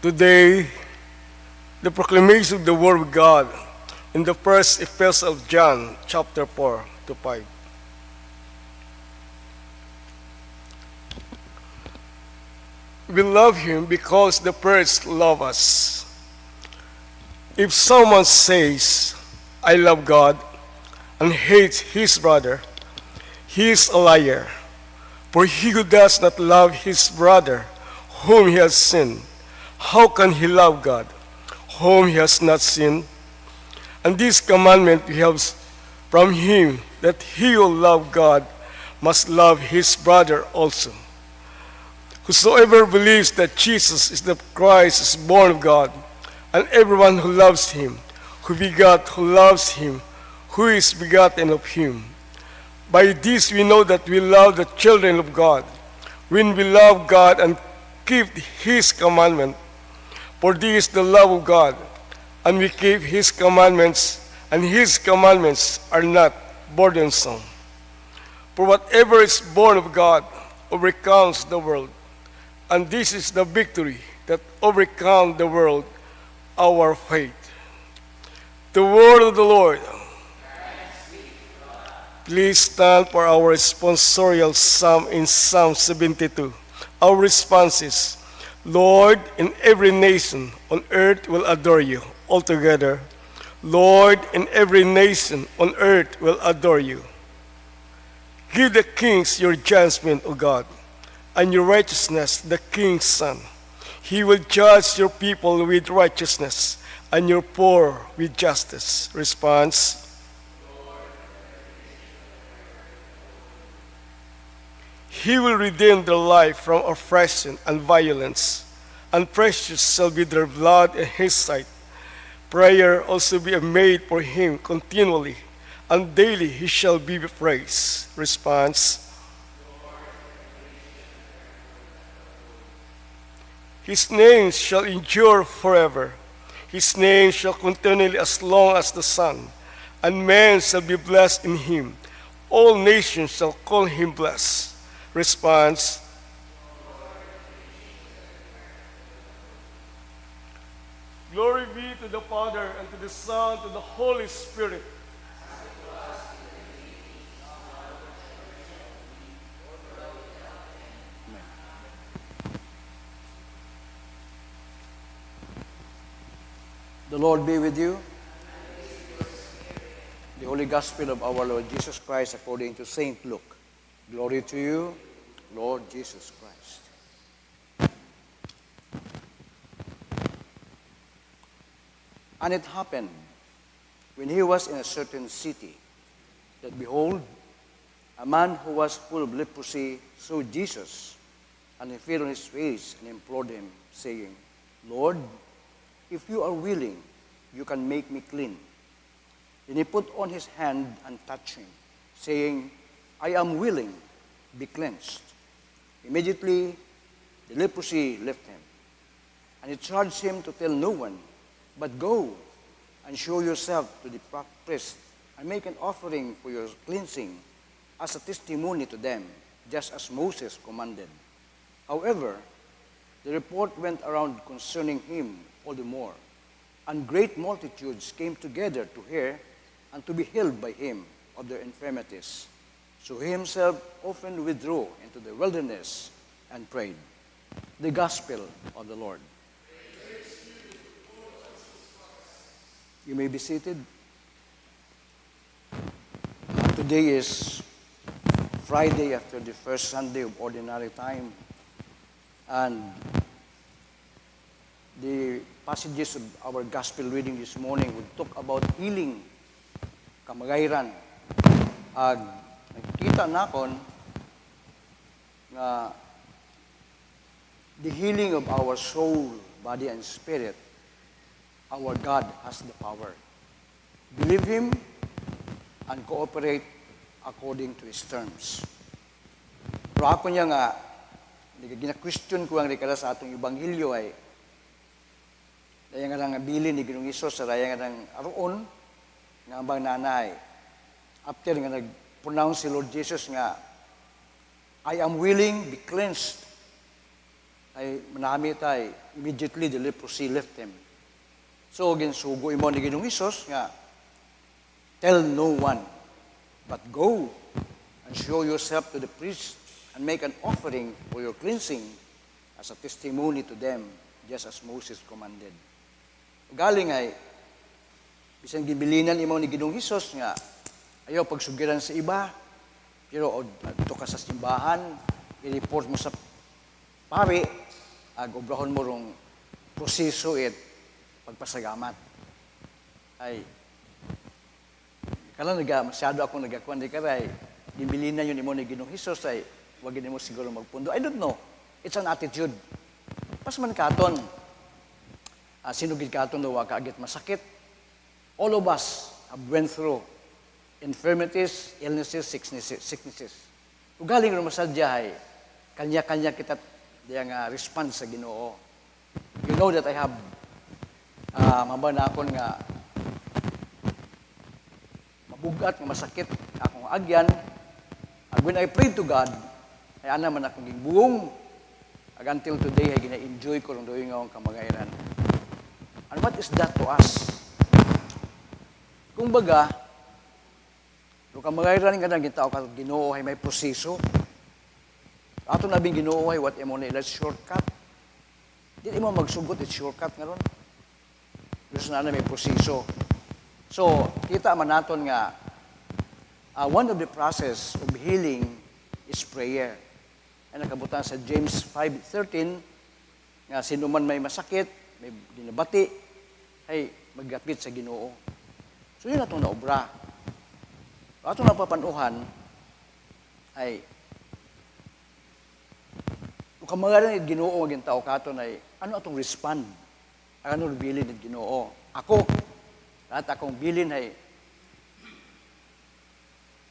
Today, the proclamation of the Word of God in the first epistle of John, chapter 4 to 5. We love Him because the first love us. If someone says, I love God, and hates his brother, he is a liar. For he who does not love his brother, whom he has seen, how can he love God, whom he has not seen? And this commandment we have from him, that he who loves God must love his brother also. Whosoever believes that Jesus is the Christ is born of God, and everyone who loves him, who begot, who loves him, who is begotten of him. By this we know that we love the children of God, when we love God and keep his commandment. For this is the love of God, and we keep his commandments, and his commandments are not burdensome. For whatever is born of God overcomes the world, and this is the victory that overcomes the world, our faith. The word of the Lord. Please stand for our responsorial psalm in Psalm 72. Our response is, Lord, in every nation on earth will adore you. Altogether, Lord, in every nation on earth will adore you. Give the kings your judgment, O God, and your righteousness the king's son. He will judge your people with righteousness and your poor with justice. Response. He will redeem their life from oppression and violence, and precious shall be their blood in his sight. Prayer also be made for him continually, and daily he shall be praised. Response. His name shall endure forever. His name shall continually as long as the sun, and men shall be blessed in him. All nations shall call him blessed. Response. Glory be to the Father, and to the Son, and to the Holy Spirit. The Lord be with you. The Holy Gospel of our Lord Jesus Christ according to St. Luke. Glory to you, Lord Jesus Christ. And it happened, when he was in a certain city, that behold, a man who was full of leprosy saw Jesus, and he fell on his face and implored him, saying, Lord, if you are willing, you can make me clean. Then he put on his hand and touched him, saying, I am willing, be cleansed. Immediately, the leprosy left him. And he charged him to tell no one, but go and show yourself to the priest and make an offering for your cleansing as a testimony to them, just as Moses commanded. However, the report went around concerning him all the more, and great multitudes came together to hear and to be healed by him of their infirmities. So he himself often withdrew into the wilderness and prayed. The Gospel of the Lord. You may be seated. Today is Friday after the first Sunday of Ordinary Time, and the passages of our Gospel reading this morning would talk about healing, kamagayran. Nakita nakon na the healing of our soul, body, and spirit, our God has the power. Believe Him and cooperate according to His terms. Pero ako niya nga, gina-question ko ang rekala sa atong Ebanghelyo ay daya nga nang bilin ni Ginoong Hesus sa daya nga nang aroon nga bang nanay. After nga nag-pronounce si Lord Jesus nga, I am willing, be cleansed. Ay ay manami tay, immediately the leprosy left him. So, ginsugo imo ni Ginoong Hesus nga, tell no one, but go and show yourself to the priest and make an offering for your cleansing as a testimony to them, just as Moses commanded. Galing ay, bisan gibilinan imo ni Ginoong Hesus nga, ayaw pagsugiran sa iba, pero dito ka sa simbahan, i-report mo sa pari, obrahon mo rong proseso at pagpasagamat. Ay, kala masyado akong nagakuan di karay, gibilinan yun imo ni Ginoong Hesus ay, wag mo siguro magpundo. I don't know. It's an attitude. Pas man katon, sino gid katon daw ka agit masakit. All of us have went through infirmities, illnesses, sicknesses. Kung galing rin masadya ay, kanya-kanya kita diyang response sa Ginoo. You know that I have mabana akon nga mabugat, nga masakit akong agyan. When I pray to God, ay ana man akong gingbuong. Until today, ay gina-enjoy ko rin doon nga akong kamagayran. And what is that to us? Kung baga, kung kamagayran nga nang gitao ka Ginoo ay may proseso. Ato nabing Ginoo ay what imo na ila shortcut. Di mo magsugot it's shortcut nga ron. Gusto na may proseso. So, kita man naton nga one of the process of healing is prayer. Ay nakabutan sa James 5:13 nga sino man may masakit, may dinabati, ay maggapit sa Ginoo. So yun atong naobra. Atong napapanuhan ay kung kamagaran ni Ginoo maging tao katon ay ano atong respond? Ano bilin ni Ginoo? Ako, lahat akong bilin ay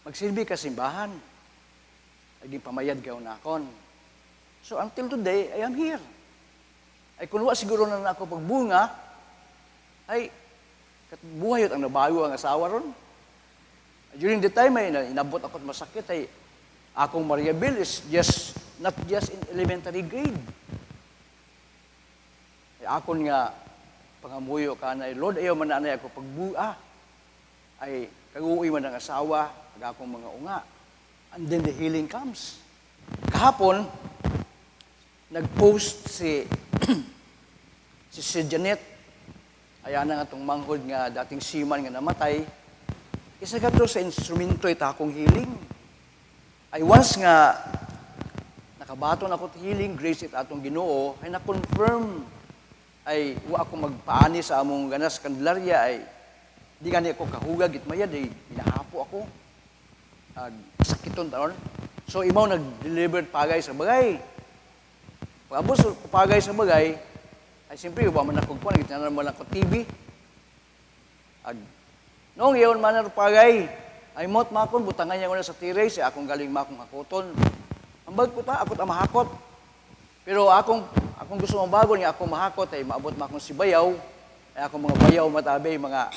magsilbi ka simbahan. Naging pamayad kayo na akon. So until today, I am here. Ay kung wa siguro na ako pagbunga, ay buhay ang nabago ang asawa ron. During the time ay inabot ako at masakit, ay akong Maria Bill is not just in elementary grade. Ay akon nga pangamuyo ka na, Lord, ayaw man na ako pagbua. Ay kaguwi man ang asawa, pag akong mga unga. And then the healing comes. Kahapon, nag-post si Janet, ayan na nga itong manghod nga dating seaman nga namatay, isa ka to sa instrumento ita akong healing. Ay once nga nakabaton ako healing, grace it atong Ginoo, ay na-confirm, ay wa ako magpaani sa among ganas Candelaria, ay di gani ako kahugag, itmayad, ay hinahapo ako. Sakiton taon. So, imaw nag-delivered pagay sa bagay. Pag-abos pagay sa bagay, ay siyempre, iba man ako po, nagtinanan man ako TV. Noong iyon man ang pagay, ay mot makon, butangan niya ko na sa tiray, siya akong galing makong hakoton. Ang bag ko ta, ako ta mahakot. Pero akong gusto mong bago niya, akong mahakot, ay maabot makong si bayaw, ay akong mga bayaw matabi, mga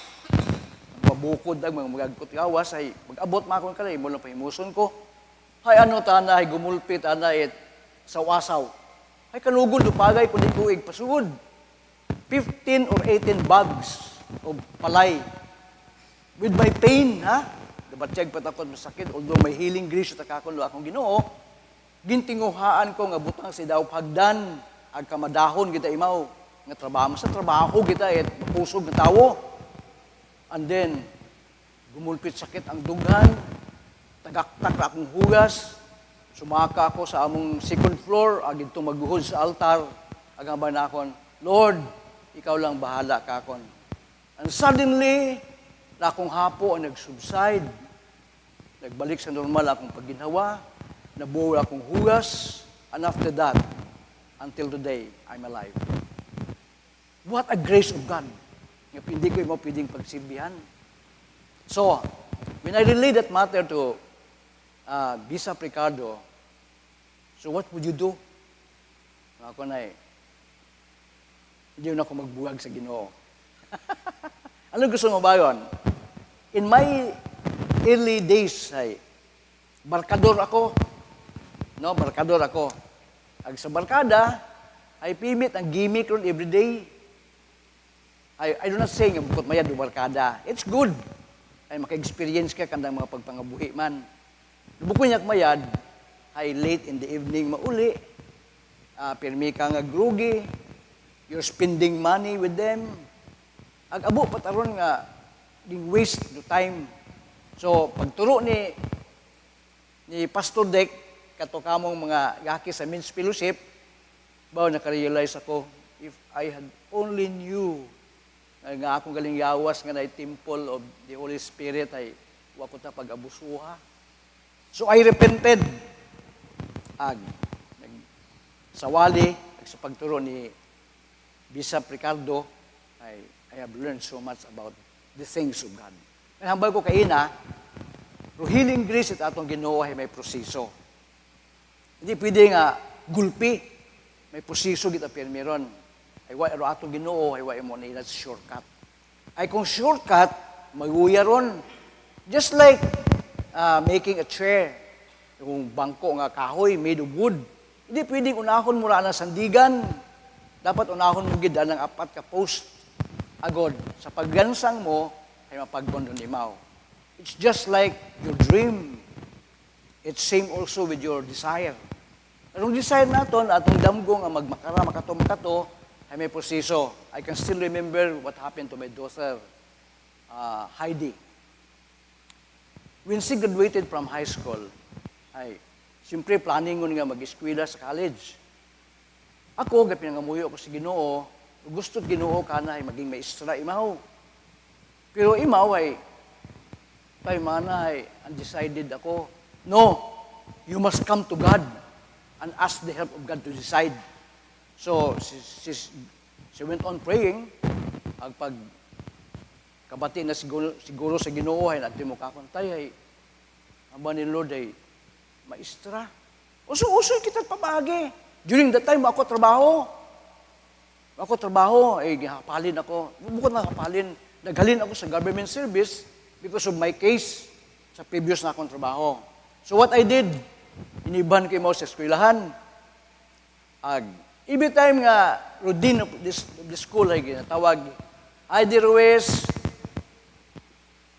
mabukod ang mga magagkot gawas ay mag-abot makon kalay mo lang pahimuson ko. Hay ano tana ay gumulpit ana it sawasaw. Ay kanugod upagay kun di kuig pasugod. 15 or 18 bags of palay. With my pain, ha? Dabatyag patakot masakit although may healing grace ta kakon lo akong Ginoo. Gintinguhaan ko nga butang si daw hagdan ag kamadahon kita imaw nga trabaho sa trabaho kita et pusog nga tawo. And then, gumulpit sakit ang dugan, tagaktak akong hugas, sumaka ako sa among second floor, agad itong magbuhod sa altar, agang ba na akon, Lord, ikaw lang bahala ka akon. And suddenly, na akong hapo ang nag-subside, nagbalik sa normal akong pagginhawa, nabuo akong hugas, and after that, until today, I'm alive. What a grace of God! Hindi ko mo pwedeng pagsilbihan. So, when I relay that matter to Bishop Ricardo, so what would you do? Ako na hindi na ako magbuwag sa Ginoo. Ano gusto mo ba yun? In my early days, barkador ako. No, barkador ako. Ag sa barkada, ay pimit ang gimmick ron everyday. I do not say nga bukod mayad o barkada. It's good. Ay maka-experience ka kandang mga pagpangabuhi man. Bukod niya mayad, ay late in the evening mauli. Pirmi ka nga grugi. You're spending money with them. Ag-abo pataron nga ding waste the time. So pagturo ni Pastor Dek kato kamong mga gaki sa men's fellowship, bawo naka-realize ako, if I had only knew nga akong galing yawas nga na temple of the Holy Spirit ay wa ko ta pag-abusuha. So I repented. Sawali sa pagturo ni Bishop Ricardo, I have learned so much about the things of God. Kaya hambal ko kaina, healing grace at atong Ginoo ay may proseso. Hindi pwede nga gulpi, may proseso kita pirmiron. Ay wa ero atong Ginoo ay wa imo nila shortcut. Ay kung shortcut, maguya ron. Just like making a chair, yung bangko nga kahoy made of wood. Hindi pwedeng unahon mo ra ang sandigan. Dapat unahon mo gid ang 4 ka post agod. Sa paggansang mo ay mapagbondo imaw. It's just like your dream. It's same also with your desire. Anong desire naton atong damgo nga magmakara makato ay may proseso. I can still remember what happened to my daughter, Heidi. When she graduated from high school, ay siyempre planning ko nga mag-eskwela sa college. Ako, pinangamuyo ako sa Ginoo, gusto't Ginoo ka na ay maging maestra imaw. Pero imaw ay, tayo mana ay undecided ako. No, you must come to God and ask the help of God to decide. So, she went on praying. Pag kabati na siguro sa Ginoo ay natin mo kakontay ay ang ba ni Lord ay maestra. Uso-uso kita pabagi. During that time, ako trabaho, ay hapalin ako. Bukod na hapalin, naghalin ako sa government service because of my case sa previous na akong trabaho. So what I did, iniban ko mo sa eskwelahan. Every time nga, routine of the school ay ginatawag, Heidi Ruiz,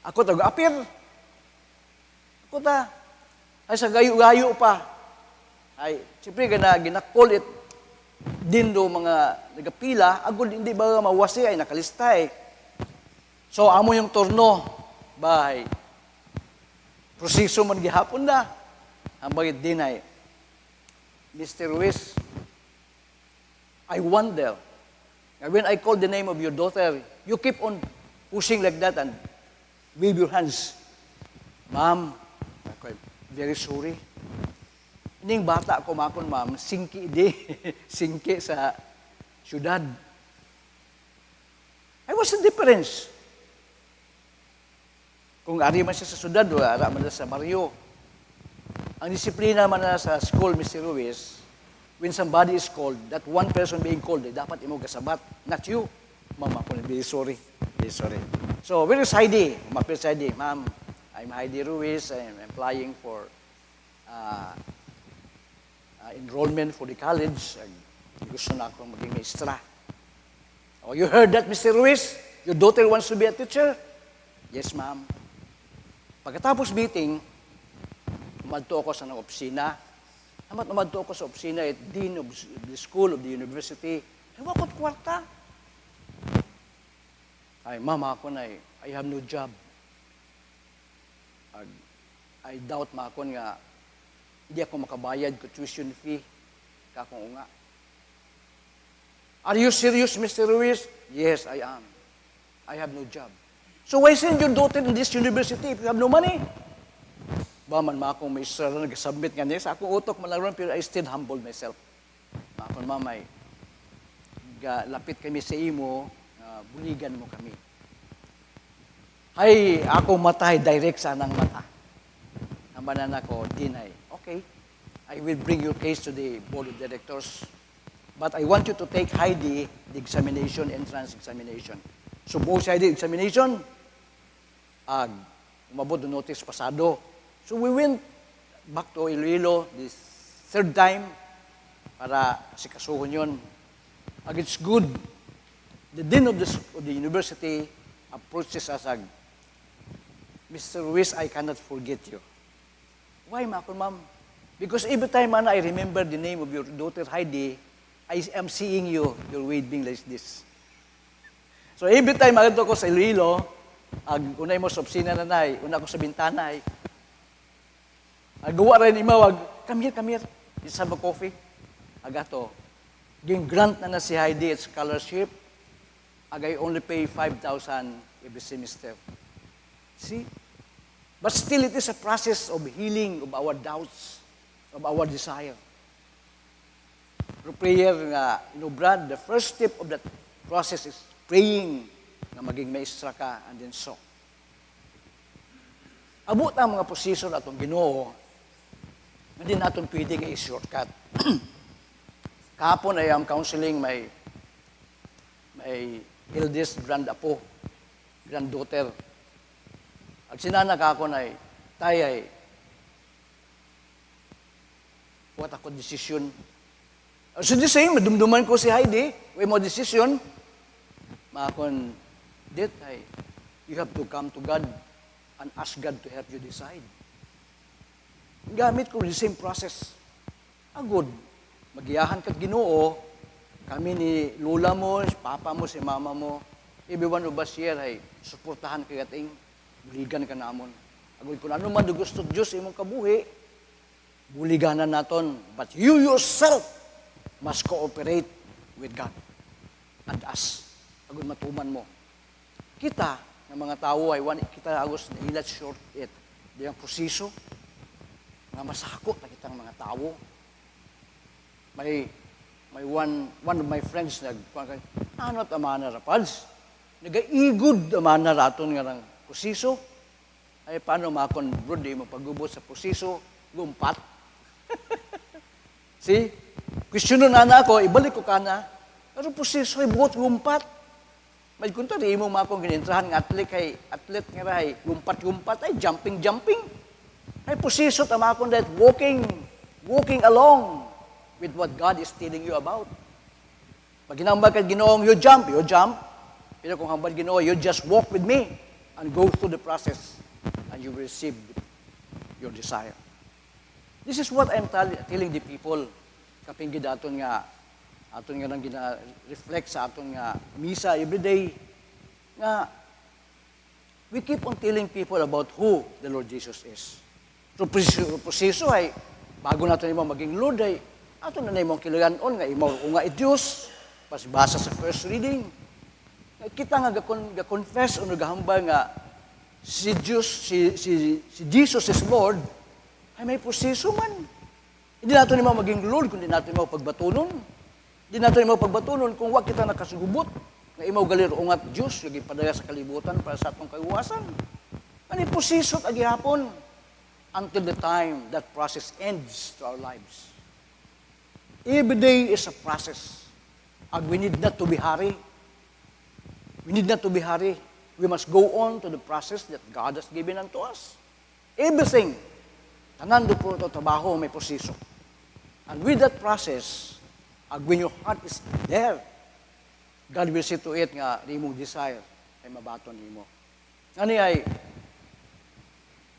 ako taga-apir. Ako ta. Ay sa gayo-gayo pa. Ay, siyempre, ginakol it din do mga nagapila, agod hindi ba mawasi ay nakalista eh. So, amo yung turno, bahay. Proseso man gihapon na. Ang bagit din ay, Mr. Ruiz, I wonder, when I call the name of your daughter, you keep on pushing like that and wave your hands. Ma'am, very sorry. Ining bata ko makon, ma'am, singki singki sa syudad. I was the difference. Kung ari man siya sa syudad, o ara man sa baryo. Ang disiplina man na sa school, Mr. Ruiz, when somebody is called, that one person being called, dapat imo gasabat, not you. Ma'am, ako very sorry. Very sorry. So, where is Heidi? Umapil sa Heidi, ma'am, I'm Heidi Ruiz. I'm applying for enrollment for the college. Gusto na akong maging maestra. Oh, you heard that, Mr. Ruiz? Your daughter wants to be a teacher? Yes, ma'am. Pagkatapos meeting, umadto ako sa ng opisina. Umadto ako sa opisina at dean of the school, of the university. Ay, wakot kwarta. Ay, mama ako na I have no job. I doubt makon nga hindi ako makabayad ko tuition fee kakong nga. Are you serious, Mr. Ruiz? Yes, I am. I have no job. So why send your daughter in this university if you have no money? Ba man akong may sir na nag-submit nga niya sa akong utok malaron pero I still humble myself. Makon mamay lapit kami sa imo, buligan mo kami. Ay, ako matay direct sa nang mata. Ang banana ko, dinay. Okay, I will bring your case to the board of directors. But I want you to take Heidi the examination, entrance examination. So, buo sa Heidi examination, umabot the notice pasado. So, we went back to Iloilo this third time para sikasuhon yun. ag it's good. The dean of the university approaches us ag, Mr. Ruiz, I cannot forget you. Why, ma'am? Because every time man, I remember the name of your daughter Heidi, I am seeing you, your wedding like this. So every time agad ko sa Iloilo, ag unay mo sa opisina na nay, una ko sa bintana ay, gawa rin imaw, come here, let's have a coffee. Agato, ging grant na si Heidi at scholarship, I only pay 5,000 every semester. See? But still, it is a process of healing of our doubts, of our desire. Through prayer nga, Brad, the first step of that process is praying na maging maestra ka and then so. Abot ang mga posisyon atong Ginoo, hindi natin pwede nga i-shortcut. Kahapon ay ang counseling may eldest granddaughter. At sinanak ako na tay what ako decision. So the same, madumduman ko si Heidi, way mo decision, makakon, you have to come to God and ask God to help you decide. Gamit ko the same process. Agod, magiyahan ka't Ginoo, kami ni lula mo, si papa mo, si mama mo, everyone of us here ay suportahan kay ating, buligan ka namon. Agod kung ano man gusto Diyos imong kabuhi, buliganan naton. But you yourself must cooperate with God and us. Agud matuman mo. Kita, ng mga tao ay kita agos na ilat short it. Di ang proseso, nga masako na kitang mga tao. May one of my friends ano tamana rapads? Nagaigod tamana raton nga ng proseso. Ay paano makon bro, di mo pagubot sa proseso, gumpat. See? Questiono na ako, ibalik ko kana. Pero proseso ay buot gumpat. May kunta di mo makong ginintrahan ng atlet nga rahay, gumpat ay jumping. Ay proseso tama akong that walking along with what God is telling you about. Pag ginambag ka Ginoong, you jump. Pero kung hambal Ginoo, you just walk with me and go through the process and you will receive your desire. This is what I'm telling the people kaping gidaton nga aton nga nang gina-reflect sa aton nga misa every day nga we keep on telling people about who the Lord Jesus is. So proseso ay bago natin imo maging Lord ay aton na imong kilagan-on nga imo nga Dios pas basa sa first reading. Kita nga ga-confess o nagahambal nga si Jesus is Lord ay may proseso man. Hindi natin imo maging Lord kundi natin imo pagbatunon. Di natin imaw pagbatunon kung wag kita nakasugubot nga imaw galir ungat Diyos lagi padaya sa kalibutan para sa atong kaiwasan. Ani posisyon agihapon until the time that process ends to our lives. Every day is a process. And we need not to be hurry. We must go on to the process that God has given unto us. Everything, tanan do po ito trabaho may posisyon. And with that process, when your heart is there, God will see to it nga imong desire ay mabaton nimo. Ani ay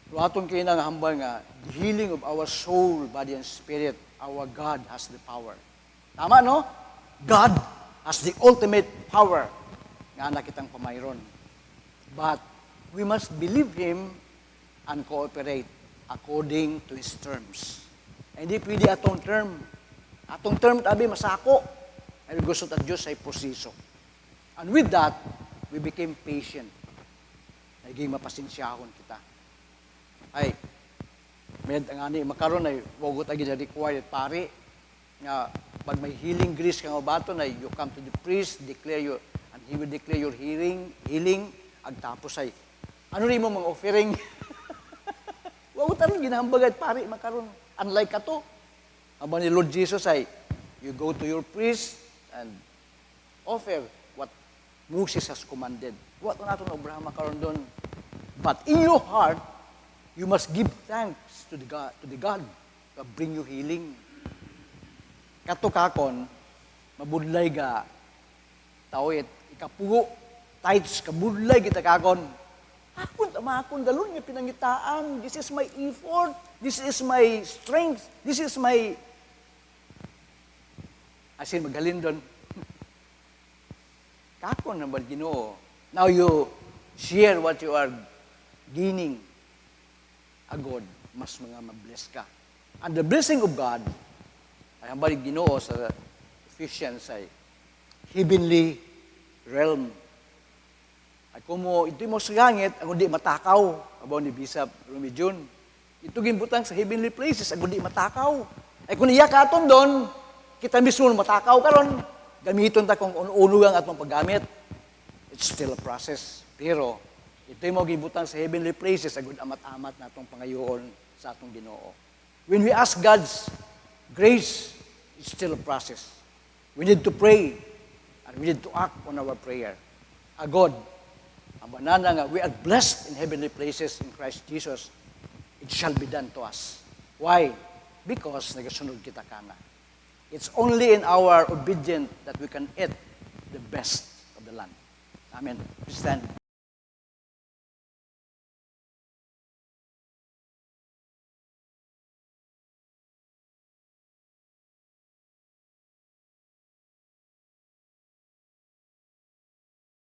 aton kay nang hambal nga the healing of our soul, body and spirit, our God has the power. Tama no? God has the ultimate power nga nakitang pamayron. But we must believe Him and cooperate according to His terms. Hindi pwede atong term tabi masako. Ay gusto ta Dios ay proseso. And with that, we became patient. Naging mapasensyahon kita. Ay med ang ani makaron ay wagot agi na required pare nga pag may healing grace kang baton ay you come to the priest, declare your and he will declare your healing ag tapos ay ano rin mo mga offering. Wagot ang ginahambagad pare makaron unlike ato. Aba ni Lord Jesus ay, you go to your priest and offer what Moses has commanded. What na natin Abraham makaroon doon? But in your heart, you must give thanks to the God that bring you healing. Kato kakon, mabudlay ga tawit, ikapugo, tights, kabudlay, kita kakon. Akon, tamakon, galon nga pinangitaan. This is my effort. This is my strength. This is my... Asin, magalin doon. Kakon naman Ginoo. Now you share what you are gaining. Agod, mas mga mabless ka. And the blessing of God, ay ang balik Ginoo sa Ephesians ay heavenly realm. Ay kumo, ito mo sa langit, ang hindi matakaw. Abaw ni Bishop Rumi Jun. Ito gimbutang sa heavenly places, ang hindi matakaw. Ay kung iya katon doon, kita mismo matakaw karon. Gamiton ta kung unugang at mong paggamit. It's still a process. Pero, ito yung mga gibutang sa heavenly places, agud amat-amat na itong pangayoon sa atong Ginoo. When we ask God's grace, it's still a process. We need to pray, and we need to act on our prayer. Agod, ang banana nga, we are blessed in heavenly places in Christ Jesus. It shall be done to us. Why? Because nagasunod kita kana. It's only in our obedience that we can eat the best of the land. Amen. Please stand.